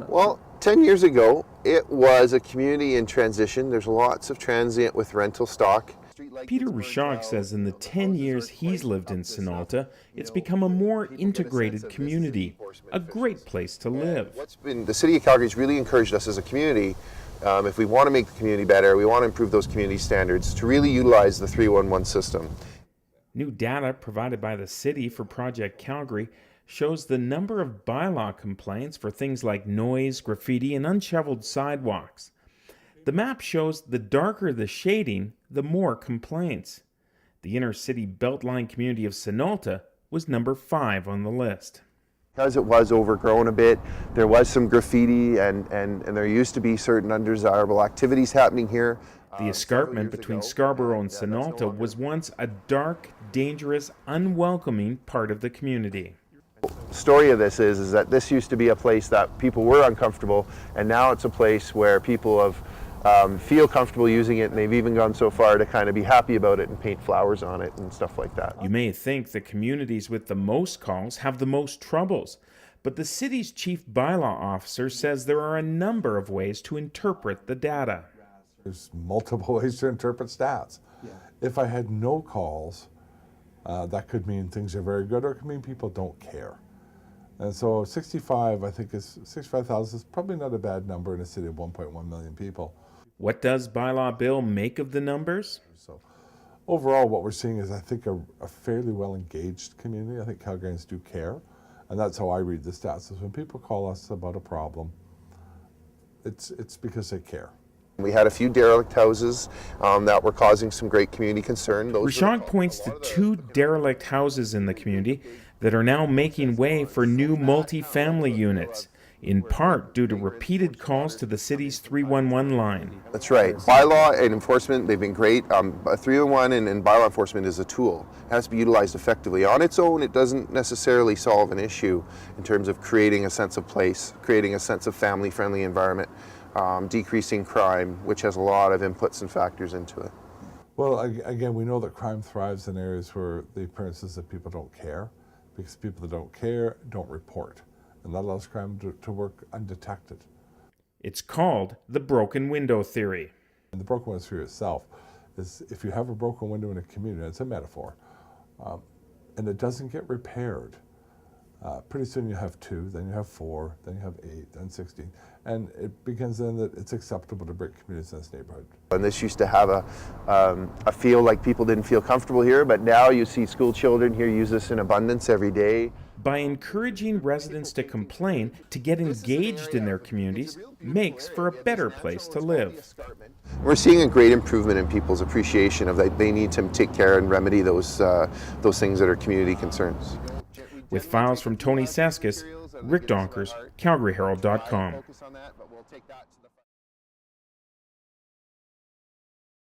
Well, 10 years ago, it was a community in transition. There's lots of transient with rental stock. Peter Rishaug says in the 10 years he's lived in Sonata, it's become a more integrated community, a great place to live. The City of Calgary has really encouraged us as a community, if we want to make the community better, we want to improve those community standards, to really utilize the 311 system. New data provided by the city for Project Calgary shows the number of bylaw complaints for things like noise, graffiti, and unshoveled sidewalks. The map shows the darker the shading, the more complaints. The inner city beltline community of Sonata was number 5 on the list. Because it was overgrown a bit, there was some graffiti and there used to be certain undesirable activities happening here. The escarpment between Scarborough and Sonata was once a dark, dangerous, unwelcoming part of the community. The story of this is that this used to be a place that people were uncomfortable, and now it's a place where people feel comfortable using it, and they've even gone so far to kind of be happy about it and paint flowers on it and stuff like that. You may think the communities with the most calls have the most troubles, but the city's chief bylaw officer says there are a number of ways to interpret the data. There's multiple ways to interpret stats. Yeah. If I had no calls, that could mean things are very good, or it could mean people don't care. And so 65,000 is probably not a bad number in a city of 1.1 million people. What does Bylaw Bill make of the numbers? So overall, what we're seeing is, I think, a fairly well-engaged community. I think Calgarians do care, and that's how I read the stats, is when people call us about a problem, it's because they care. We had a few derelict houses that were causing some great community concern. Rishaug points to 2 derelict houses in the community that are now making way for new multi-family units, in part due to repeated calls to the city's 311 line. That's right. Bylaw and enforcement, they've been great. 311 and bylaw enforcement is a tool. It has to be utilized effectively. On its own, it doesn't necessarily solve an issue in terms of creating a sense of place, creating a sense of family-friendly environment, decreasing crime, which has a lot of inputs and factors into it. Well, again, we know that crime thrives in areas where the appearance is that people don't care, because people that don't care don't report, and that allows crime to work undetected. It's called the broken window theory. And the broken window theory itself is, if you have a broken window in a community, it's a metaphor, and it doesn't get repaired, pretty soon you have 2, then you have 4, then you have 8, then 16, and it begins then that it's acceptable to break communities in this neighborhood. And this used to have a feel like people didn't feel comfortable here, but now you see school children here use this in abundance every day. By encouraging residents to complain, to get engaged in their communities, makes for a better place to live. We're seeing a great improvement in people's appreciation of that they need to take care and remedy those things that are community concerns. With files from Tony Seskis, Rick Donkers, CalgaryHerald.com.